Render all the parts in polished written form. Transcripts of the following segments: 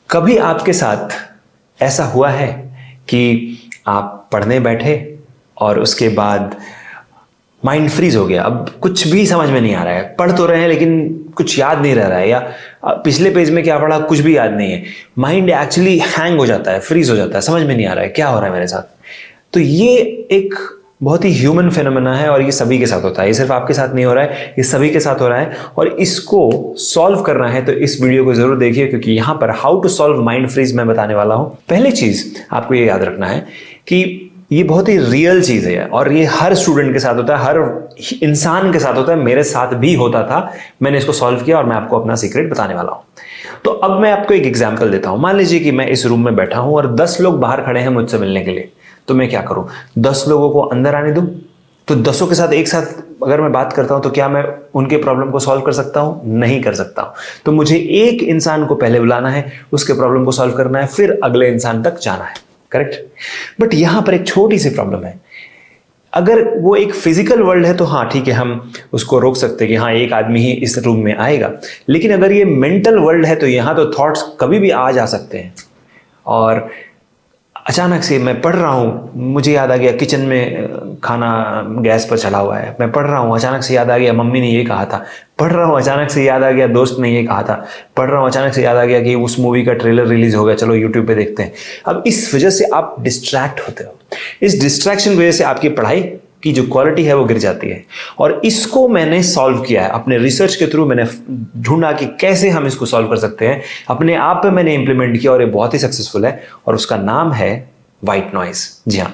कभी आपके साथ ऐसा हुआ है कि आप पढ़ने बैठे और उसके बाद माइंड फ्रीज हो गया, अब कुछ भी समझ में नहीं आ रहा है, पढ़ तो रहे हैं लेकिन कुछ याद नहीं रह रहा है, या पिछले पेज में क्या पढ़ा कुछ भी याद नहीं है, माइंड एक्चुअली हैंग हो जाता है, फ्रीज हो जाता है, समझ में नहीं आ रहा है क्या हो रहा है मेरे साथ। तो ये एक बहुत ही ह्यूमन फेनोमेना है और ये सभी के साथ होता है, ये सिर्फ आपके साथ नहीं हो रहा है, ये सभी के साथ हो रहा है। और इसको सॉल्व करना है तो इस वीडियो को जरूर देखिए, क्योंकि यहां पर how to solve mind freeze मैं बताने वाला हूं। पहली चीज आपको ये याद रखना है कि ये बहुत ही रियल चीज है और ये हर स्टूडेंट के साथ होता है, हर इंसान के साथ होता है, मेरे साथ भी होता था। मैंने इसको सॉल्व किया और मैं आपको अपना सीक्रेट बताने वाला हूं। तो अब मैं आपको एक एग्जांपल देता हूं। मान लीजिए कि मैं इस रूम में बैठा हूं और 10 लोग बाहर खड़े हैं मुझसे मिलने के लिए। तो मैं क्या करूं, 10 लोगों को अंदर आने दूं? तो 10 के साथ एक साथ अगर मैं बात करता हूं तो क्या मैं उनके प्रॉब्लम को सॉल्व कर सकता हूं? नहीं कर सकता हूं। तो मुझे एक इंसान को पहले बुलाना है, उसके प्रॉब्लम को सॉल्व करना है, फिर अगले इंसान तक जाना है। करेक्ट? बट यहां पर एक छोटी सी प्रॉब्लम है। अगर वो एक फिजिकल वर्ल्ड है तो हाँ ठीक है, हम उसको रोक सकते हैं कि हाँ एक आदमी ही इस रूम में आएगा। लेकिन अगर ये मेंटल वर्ल्ड है तो यहां तो थॉट्स कभी भी आ जा सकते हैं। और अचानक से मैं पढ़ रहा हूँ, मुझे याद आ गया किचन में खाना गैस पर चला हुआ है, मैं पढ़ रहा हूँ, अचानक से याद आ गया मम्मी ने ये कहा था, पढ़ रहा हूँ अचानक से याद आ गया दोस्त ने ये कहा था, पढ़ रहा हूँ अचानक से याद आ गया कि उस मूवी का ट्रेलर रिलीज हो गया, चलो यूट्यूब पे देखते हैं। अब इस वजह से आप डिस्ट्रैक्ट होते हो, इस डिस्ट्रैक्शन वजह से आपकी पढ़ाई की जो क्वालिटी है वो गिर जाती है। और इसको मैंने सॉल्व किया है अपने रिसर्च के थ्रू, मैंने ढूंढा कि कैसे हम इसको सॉल्व कर सकते हैं, अपने आप पे मैंने इंप्लीमेंट किया और ये बहुत ही सक्सेसफुल है। और उसका नाम है व्हाइट नॉइज। जी हाँ,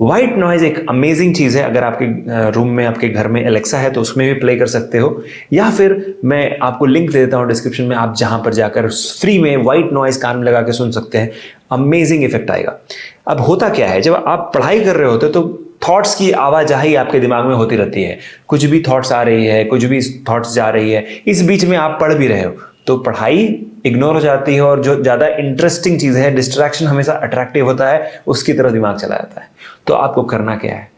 व्हाइट नॉइज एक अमेजिंग चीज है। अगर आपके रूम में, आपके घर में एलेक्सा है तो उसमें भी प्ले कर सकते हो, या फिर मैं आपको लिंक दे देता हूं डिस्क्रिप्शन में, आप जहां पर जाकर फ्री में व्हाइट नॉइज कान में लगा के सुन सकते हैं। अमेजिंग इफेक्ट आएगा। अब होता क्या है, जब आप पढ़ाई कर रहे होते तो थॉट्स की आवाजाही आपके दिमाग में होती रहती है, कुछ भी थॉट्स आ रही है, कुछ भी थॉट्स जा रही है, इस बीच में आप पढ़ भी रहे हो तो पढ़ाई इग्नोर हो जाती है और जो ज्यादा इंटरेस्टिंग चीज है, डिस्ट्रैक्शन हमेशा अट्रैक्टिव होता है, उसकी तरफ दिमाग चला जाता है। तो आपको करना क्या है,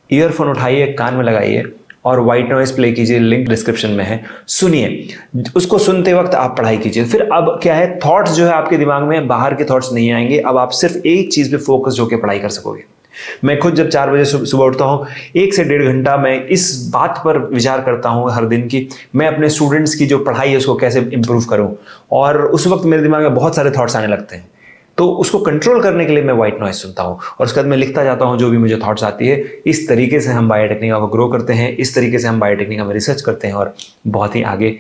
ईयरफोन उठाइए, कान में लगाइए और व्हाइट नॉइज प्ले कीजिए, लिंक डिस्क्रिप्शन में है, सुनिए। उसको सुनते वक्त आप पढ़ाई कीजिए। फिर अब क्या है, थॉट्स जो है आपके दिमाग में, बाहर के थॉट्स नहीं आएंगे, अब आप सिर्फ एक चीज पे फोकस होकर पढ़ाई कर सकोगे। मैं खुद जब 4 बजे सुबह उठता हूं, 1 से 1.5 घंटा मैं इस बात पर विचार करता हूं हर दिन की मैं अपने स्टूडेंट्स की जो पढ़ाई है उसको कैसे इंप्रूव करूं। और उस वक्त मेरे दिमाग में बहुत सारे थॉट्स आने लगते हैं, तो उसको कंट्रोल करने के लिए मैं व्हाइट नॉइज सुनता हूं और उसके बाद मैं लिखता जाता हूं जो भी मुझे थॉट्स आती है। इस तरीके से हम बायोटेक्निका को ग्रो करते हैं, इस तरीके से हम बायोटेक्निका में रिसर्च करते हैं और बहुत ही आगे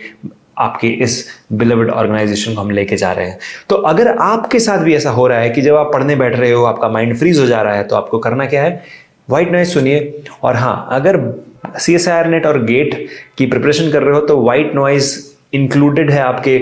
आपके इस बिलवड ऑर्गेनाइजेशन को हम लेके जा रहे हैं। तो अगर आपके साथ भी ऐसा हो रहा है कि जब आप पढ़ने बैठ रहे हो आपका माइंड फ्रीज हो जा रहा है, तो आपको करना क्या है, व्हाइट नॉइज सुनिए। और हाँ, अगर CSIR नेट और गेट की प्रिपरेशन कर रहे हो तो व्हाइट नॉइज इंक्लूडेड है आपके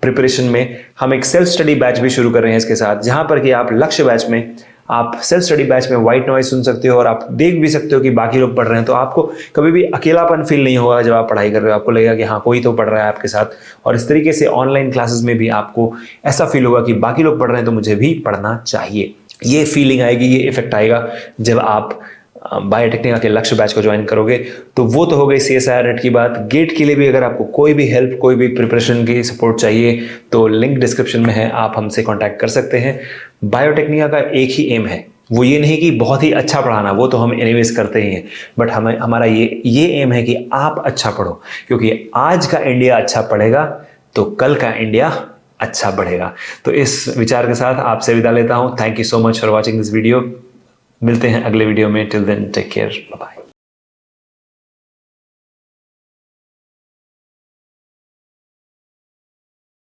प्रिपरेशन में। हम एक सेल्फ स्टडी बैच भी शुरू कर रहे हैं इसके साथ, जहां पर कि आप लक्ष्य बैच में, आप सेल्फ स्टडी बैच में व्हाइट नॉइज सुन सकते हो और आप देख भी सकते हो कि बाकी लोग पढ़ रहे हैं, तो आपको कभी भी अकेलापन फील नहीं होगा। जब आप पढ़ाई कर रहे हो आपको लगेगा कि हाँ कोई तो पढ़ रहा है आपके साथ। और इस तरीके से ऑनलाइन क्लासेस में भी आपको ऐसा फील होगा कि बाकी लोग पढ़ रहे हैं तो मुझे भी पढ़ना चाहिए। ये फीलिंग आएगी, ये इफेक्ट आएगा जब आप बायोटेक्निका के लक्ष्य बैच को ज्वाइन करोगे। तो वो तो हो गई CSIR नेट की बात। गेट के लिए भी अगर आपको कोई भी हेल्प, कोई भी प्रिपरेशन की सपोर्ट चाहिए तो लिंक डिस्क्रिप्शन में है, आप हमसे कांटेक्ट कर सकते हैं। बायोटेक्निका का एक ही एम है, वो ये नहीं कि बहुत ही अच्छा पढ़ाना, वो तो हम एनीवेज करते ही हैं, बट हमारा ये एम है कि आप अच्छा पढ़ो, क्योंकि आज का इंडिया अच्छा पढ़ेगा तो कल का इंडिया अच्छा बढ़ेगा। तो इस विचार के साथ आपसे विदा लेता हूं। Thank you so much for watching this video. मिलते हैं अगले वीडियो में। Till then take care, bye bye.